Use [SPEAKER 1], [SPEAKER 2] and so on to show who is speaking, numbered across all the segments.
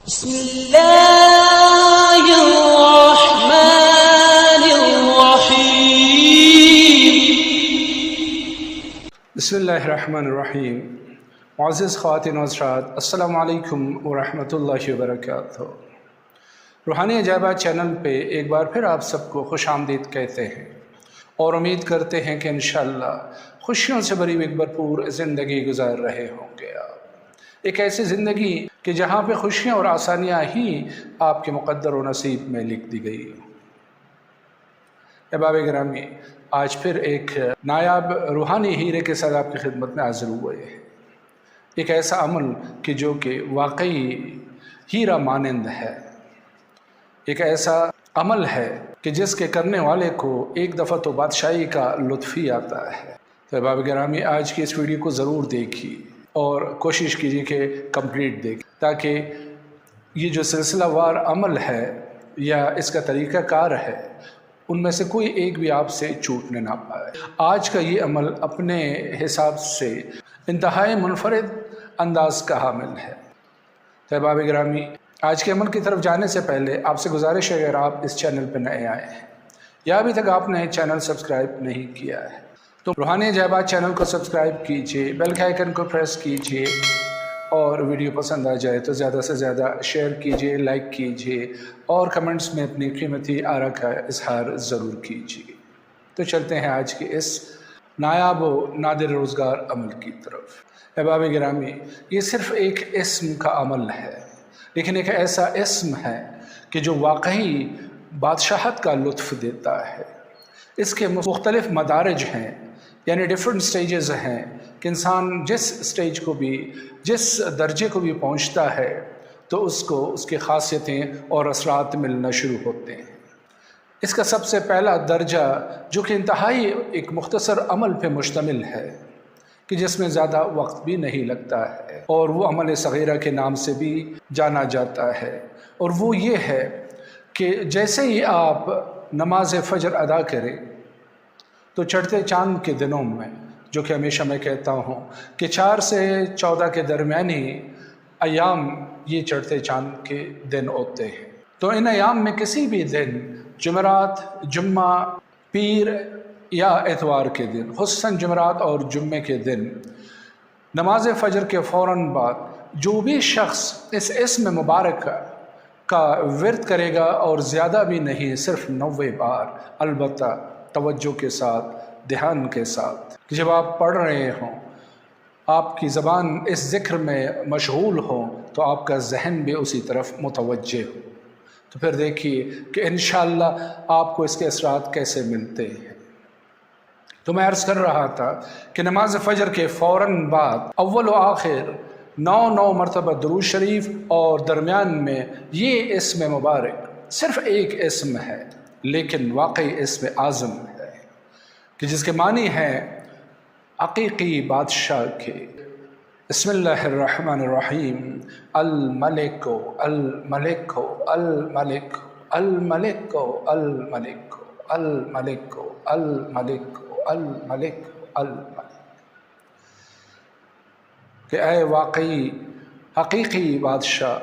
[SPEAKER 1] بسم اللہ الرحمن الرحیم۔
[SPEAKER 2] بسم اللہ الرحمن الرحیم۔ معزز خواتین و حضرات، السلام علیکم ورحمۃ اللہ وبرکاتہ۔ روحانی عجائبات چینل پہ ایک بار پھر آپ سب کو خوش آمدید کہتے ہیں اور امید کرتے ہیں کہ انشاءاللہ خوشیوں سے بھری ایک بھرپور زندگی گزار رہے ہوں گے آپ۔ ایک ایسی زندگی کہ جہاں پہ خوشیاں اور آسانیاں ہی آپ کے مقدر و نصیب میں لکھ دی گئی ہوں۔ احباب گرامی، آج پھر ایک نایاب روحانی ہیرے کے ساتھ آپ کی خدمت میں حاضر ہوئے ہیں۔ ایک ایسا عمل کہ جو کہ واقعی ہیرا مانند ہے، ایک ایسا عمل ہے کہ جس کے کرنے والے کو ایک دفعہ تو بادشاہی کا لطف ہی آتا ہے۔ تو احباب گرامی، آج کی اس ویڈیو کو ضرور دیکھیے اور کوشش کیجیے کہ کمپلیٹ دیکھیں، تاکہ یہ جو سلسلہ وار عمل ہے یا اس کا طریقہ کار ہے، ان میں سے کوئی ایک بھی آپ سے چھوٹنے نہ پائے۔ آج کا یہ عمل اپنے حساب سے انتہائی منفرد انداز کا حامل ہے۔ تو احباب گرامی، آج کے عمل کی طرف جانے سے پہلے آپ سے گزارش ہے، اگر آپ اس چینل پہ نئے آئے ہیں یا ابھی تک آپ نے چینل سبسکرائب نہیں کیا ہے تو روحانی عجائبات چینل کو سبسکرائب کیجیے، بیل کے آئیکن کو پریس کیجیے، اور ویڈیو پسند آ جائے تو زیادہ سے زیادہ شیئر کیجیے، لائک کیجیے، اور کمنٹس میں اپنی قیمتی آراء کا اظہار ضرور کیجیے۔ تو چلتے ہیں آج کے اس نایاب و نادر روزگار عمل کی طرف۔ احباب گرامی، یہ صرف ایک اسم کا عمل ہے، لیکن ایک ایسا اسم ہے کہ جو واقعی بادشاہت کا لطف دیتا ہے۔ اس کے مختلف مدارج ہیں، یعنی ڈیفرنٹ سٹیجز ہیں کہ انسان جس سٹیج کو بھی، جس درجے کو بھی پہنچتا ہے تو اس کو اس کی خاصیتیں اور اثرات ملنا شروع ہوتے ہیں۔ اس کا سب سے پہلا درجہ جو کہ انتہائی ایک مختصر عمل پہ مشتمل ہے، کہ جس میں زیادہ وقت بھی نہیں لگتا ہے، اور وہ عمل صغیرہ کے نام سے بھی جانا جاتا ہے، اور وہ یہ ہے کہ جیسے ہی آپ نماز فجر ادا کریں تو چڑھتے چاند کے دنوں میں، جو کہ ہمیشہ میں کہتا ہوں کہ 4 سے 14 کے درمیانی ایام یہ چڑھتے چاند کے دن ہوتے ہیں، تو ان ایام میں کسی بھی دن، جمعرات، جمعہ، پیر یا اتوار کے دن، خصوصاً جمعرات اور جمعے کے دن، نماز فجر کے فوراً بعد جو بھی شخص اس اسم مبارک کا ورد کرے گا، اور زیادہ بھی نہیں، صرف 90 بار، البتہ توجہ کے ساتھ، دھیان کے ساتھ، جب آپ پڑھ رہے ہوں، آپ کی زبان اس ذکر میں مشغول ہو تو آپ کا ذہن بھی اسی طرف متوجہ ہو، تو پھر دیکھیے کہ انشاءاللہ آپ کو اس کے اثرات کیسے ملتے ہیں۔ تو میں عرض کر رہا تھا کہ نماز فجر کے فوراً بعد اول و آخر 9 مرتبہ درود شریف، اور درمیان میں یہ اسم مبارک صرف ایک اسم ہے، لیکن واقعی اسم اعظم ہے، کہ جس کے معنی ہے حقیقی بادشاہ کے۔ بسم اللہ الرحمن الرحیم۔ الملک الملک الملک الملک الملک الملک الملک الملک الملک، کہ اے واقعی حقیقی بادشاہ،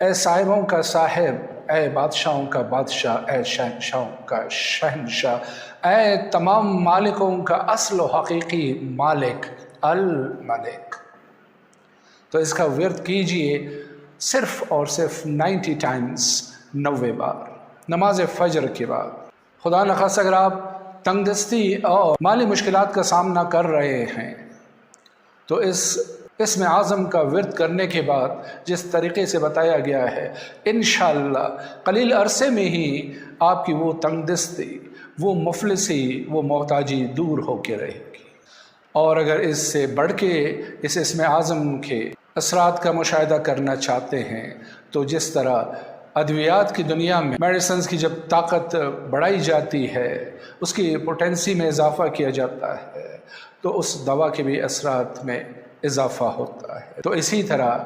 [SPEAKER 2] اے صاحبوں کا صاحب، اے بادشاہوں کا بادشاہ، اے شہنشاہوں کا شہنشاہ، اے تمام مالکوں کا اصل و حقیقی مالک، الملک۔ تو اس کا ورد کیجئے صرف اور صرف 90 ٹائمز، 90 بار نماز فجر کے بعد۔ خدا نخواستہ اگر آپ تنگ دستی اور مالی مشکلات کا سامنا کر رہے ہیں تو اس اسم اعظم کا ورد کرنے کے بعد جس طریقے سے بتایا گیا ہے، انشاءاللہ قلیل عرصے میں ہی آپ کی وہ تنگ دستی، وہ مفلسی، وہ محتاجی دور ہو کے رہے گی۔ اور اگر اس سے بڑھ کے اس اسم اعظم کے اثرات کا مشاہدہ کرنا چاہتے ہیں تو جس طرح ادویات کی دنیا میں میڈیسنز کی جب طاقت بڑھائی جاتی ہے، اس کی پوٹینسی میں اضافہ کیا جاتا ہے، تو اس دوا کے بھی اثرات میں اضافہ ہوتا ہے۔ تو اسی طرح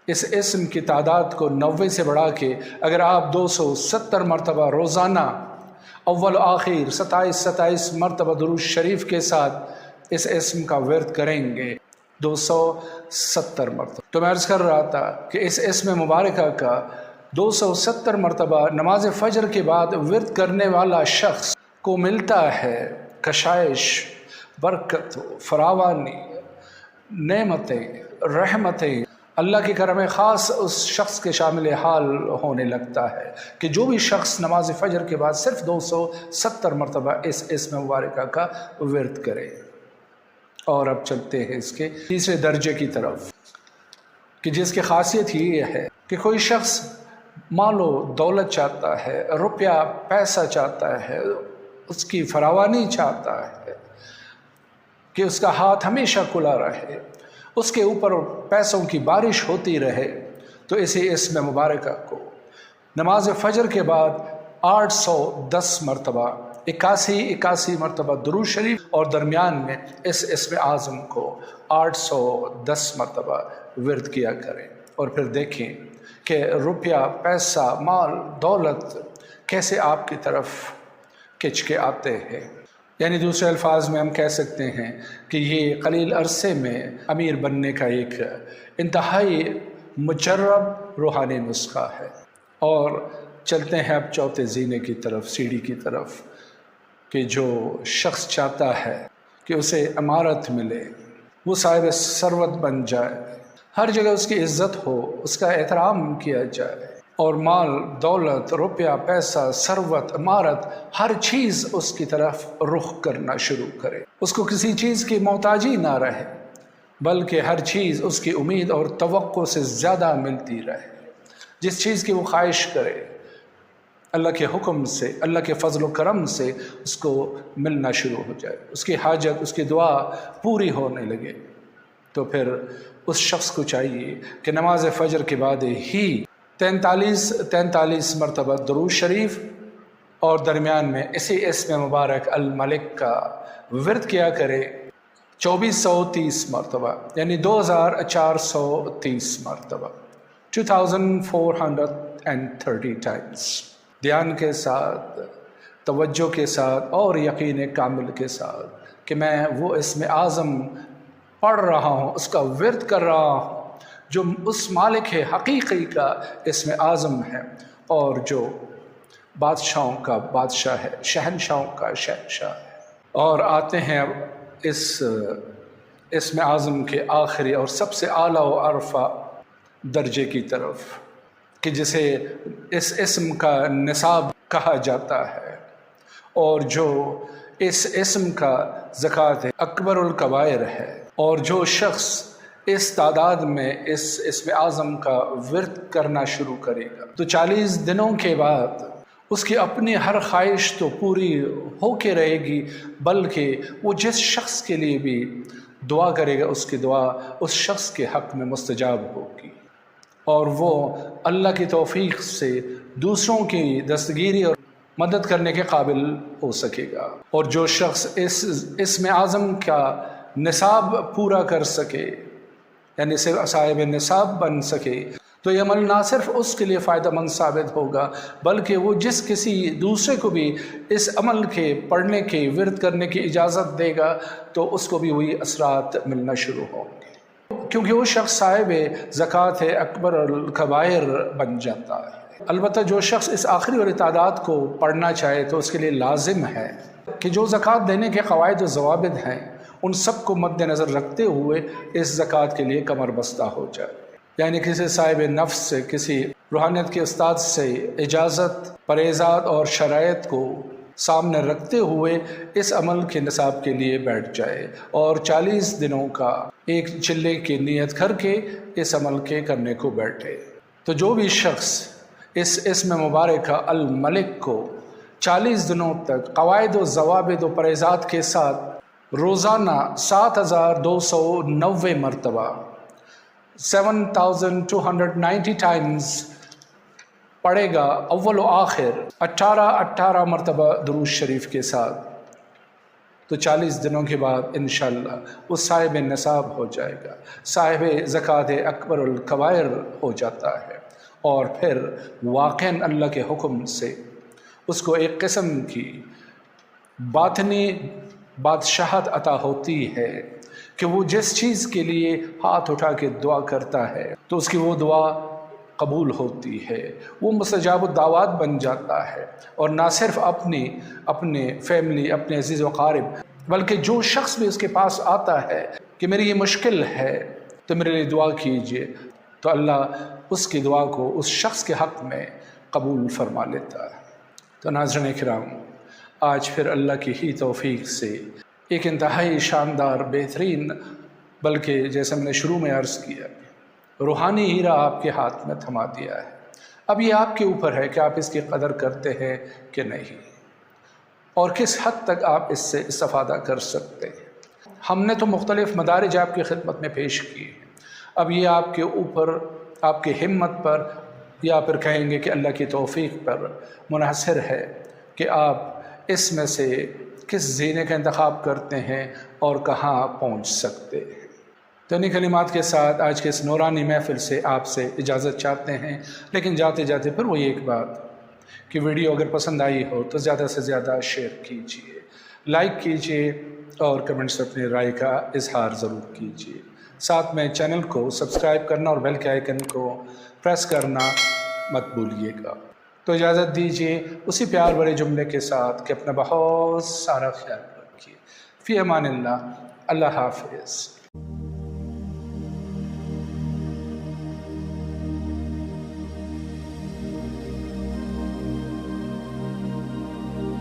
[SPEAKER 2] اس اسم کی تعداد کو 90 سے بڑھا کے اگر آپ 270 مرتبہ روزانہ اول و آخر 27 مرتبہ درود شریف کے ساتھ اس اسم کا ورد کریں گے 270 مرتبہ۔ تو میں عرض کر رہا تھا کہ اس اسم مبارکہ کا 270 مرتبہ نماز فجر کے بعد ورد کرنے والا شخص کو ملتا ہے کشائش، برکت، فراوانی، نعمتیں، رحمتیں، اللہ کی کرم خاص اس شخص کے شامل حال ہونے لگتا ہے کہ جو بھی شخص نماز فجر کے بعد صرف 270 مرتبہ اس اسم مبارکہ کا ورد کرے۔ اور اب چلتے ہیں اس کے تیسرے درجے کی طرف کہ جس کی خاصیت یہ ہے کہ کوئی شخص مال و دولت چاہتا ہے، روپیہ پیسہ چاہتا ہے، اس کی فراوانی چاہتا ہے کہ اس کا ہاتھ ہمیشہ کھلا رہے، اس کے اوپر پیسوں کی بارش ہوتی رہے، تو اسی اسم مبارکہ کو نماز فجر کے بعد 810 مرتبہ 81 مرتبہ درود شریف اور درمیان میں اس اسم اعظم کو 810 مرتبہ ورد کیا کریں، اور پھر دیکھیں کہ روپیہ، پیسہ، مال، دولت کیسے آپ کی طرف کھنچ کے آتے ہیں۔ یعنی دوسرے الفاظ میں ہم کہہ سکتے ہیں کہ یہ قلیل عرصے میں امیر بننے کا ایک انتہائی مجرب روحانی نسخہ ہے۔ اور چلتے ہیں اب چوتھے زینے کی طرف، سیڑھی کی طرف، کہ جو شخص چاہتا ہے کہ اسے عمارت ملے، وہ صاحب ثروت بن جائے، ہر جگہ اس کی عزت ہو، اس کا احترام کیا جائے، اور مال، دولت، روپیہ، پیسہ، ثروت، عمارت، ہر چیز اس کی طرف رخ کرنا شروع کرے، اس کو کسی چیز کی محتاجی نہ رہے، بلکہ ہر چیز اس کی امید اور توقع سے زیادہ ملتی رہے، جس چیز کی وہ خواہش کرے اللہ کے حکم سے، اللہ کے فضل و کرم سے اس کو ملنا شروع ہو جائے، اس کی حاجت، اس کی دعا پوری ہونے لگے۔ تو پھر اس شخص کو چاہیے کہ نماز فجر کے بعد ہی 43 مرتبہ درود شریف اور درمیان میں اسی اسم مبارک الملک کا ورد کیا کرے 2430 مرتبہ، یعنی 2430 مرتبہ، 2430 ٹائمز، دھیان کے ساتھ، توجہ کے ساتھ اور یقین کامل کے ساتھ کہ میں وہ اسم اعظم پڑھ رہا ہوں، اس کا ورد کر رہا ہوں جو اس مالک حقیقی کا اسم اعظم ہے، اور جو بادشاہوں کا بادشاہ ہے، شہنشاہوں کا شہنشاہ ہے۔ اور آتے ہیں اب اس اسم اعظم کے آخری اور سب سے اعلیٰ و ارفع درجے کی طرف کہ جسے اس اسم کا نصاب کہا جاتا ہے، اور جو اس اسم کا زکوٰۃ اکبر الکبائر ہے، اور جو شخص اس تعداد میں اس اسم اعظم کا ورد کرنا شروع کرے گا تو 40 دنوں کے بعد اس کی اپنی ہر خواہش تو پوری ہو کے رہے گی، بلکہ وہ جس شخص کے لیے بھی دعا کرے گا اس کی دعا اس شخص کے حق میں مستجاب ہوگی، اور وہ اللہ کی توفیق سے دوسروں کی دستگیری اور مدد کرنے کے قابل ہو سکے گا۔ اور جو شخص اس اسم اعظم کا نصاب پورا کر سکے، یعنی صاحب نصاب بن سکے، تو یہ عمل نہ صرف اس کے لیے فائدہ مند ثابت ہوگا، بلکہ وہ جس کسی دوسرے کو بھی اس عمل کے پڑھنے کے ورد کرنے کی اجازت دے گا تو اس کو بھی وہی اثرات ملنا شروع ہوں گے، کیونکہ وہ شخص صاحب زکوٰۃ اکبر الکبائر بن جاتا ہے۔ البتہ جو شخص اس آخری والی تعداد کو پڑھنا چاہے تو اس کے لیے لازم ہے کہ جو زکوٰۃ دینے کے قواعد و ضوابط ہیں ان سب کو مد نظر رکھتے ہوئے اس زکوٰۃ کے لیے کمر بستہ ہو جائے، یعنی کسی صاحب نفس سے، کسی روحانیت کے استاد سے اجازت، پرہیزات اور شرائط کو سامنے رکھتے ہوئے اس عمل کے نصاب کے لیے بیٹھ جائے، اور 40 دنوں کا ایک چلے کی نیت کر کے اس عمل کے کرنے کو بیٹھے۔ تو جو بھی شخص اس اسم مبارکہ الملک کو 40 دنوں تک قواعد و ضوابط و پرہیزات کے ساتھ روزانہ 7290 مرتبہ 7290 ٹائمز پڑھے گا، اول و آخر 18 مرتبہ درود شریف کے ساتھ، تو 40 دنوں کے بعد انشاءاللہ وہ صاحب نصاب ہو جائے گا، صاحب زکوٰۃ اکبر الکبائر ہو جاتا ہے، اور پھر واقعاً اللہ کے حکم سے اس کو ایک قسم کی باطنی بادشاہت عطا ہوتی ہے کہ وہ جس چیز کے لیے ہاتھ اٹھا کے دعا کرتا ہے تو اس کی وہ دعا قبول ہوتی ہے، وہ مستجاب الدعوات بن جاتا ہے۔ اور نہ صرف اپنے فیملی، اپنے عزیز و قارب، بلکہ جو شخص بھی اس کے پاس آتا ہے کہ میری یہ مشکل ہے تو میرے لیے دعا کیجئے، تو اللہ اس کی دعا کو اس شخص کے حق میں قبول فرما لیتا ہے۔ تو ناظرین کرام، آج پھر اللہ کی ہی توفیق سے ایک انتہائی شاندار، بہترین، بلکہ جیسے میں نے شروع میں عرض کیا، روحانی ہیرا آپ کے ہاتھ میں تھما دیا ہے۔ اب یہ آپ کے اوپر ہے کہ آپ اس کی قدر کرتے ہیں کہ نہیں، اور کس حد تک آپ اس سے استفادہ کر سکتے ہیں۔ ہم نے تو مختلف مدارج آپ کی خدمت میں پیش کیے، اب یہ آپ کے اوپر، آپ کی ہمت پر، یا پھر کہیں گے کہ اللہ کی توفیق پر منحصر ہے کہ آپ اس میں سے کس زینے کا انتخاب کرتے ہیں اور کہاں پہنچ سکتے ہیں۔ تو انہی کلمات کے ساتھ آج کے اس نورانی محفل سے آپ سے اجازت چاہتے ہیں، لیکن جاتے جاتے پھر وہی ایک بات کہ ویڈیو اگر پسند آئی ہو تو زیادہ سے زیادہ شیئر کیجیے، لائک کیجیے اور کمنٹس میں اپنی رائے کا اظہار ضرور کیجیے۔ ساتھ میں چینل کو سبسکرائب کرنا اور بیل کے آئیکن کو پریس کرنا مت بھولیے گا۔ تو اجازت دیجیے اسی پیار بھرے جملے کے ساتھ کہ اپنا بہت سارا خیال رکھیے۔ فی امان اللہ، اللہ حافظ۔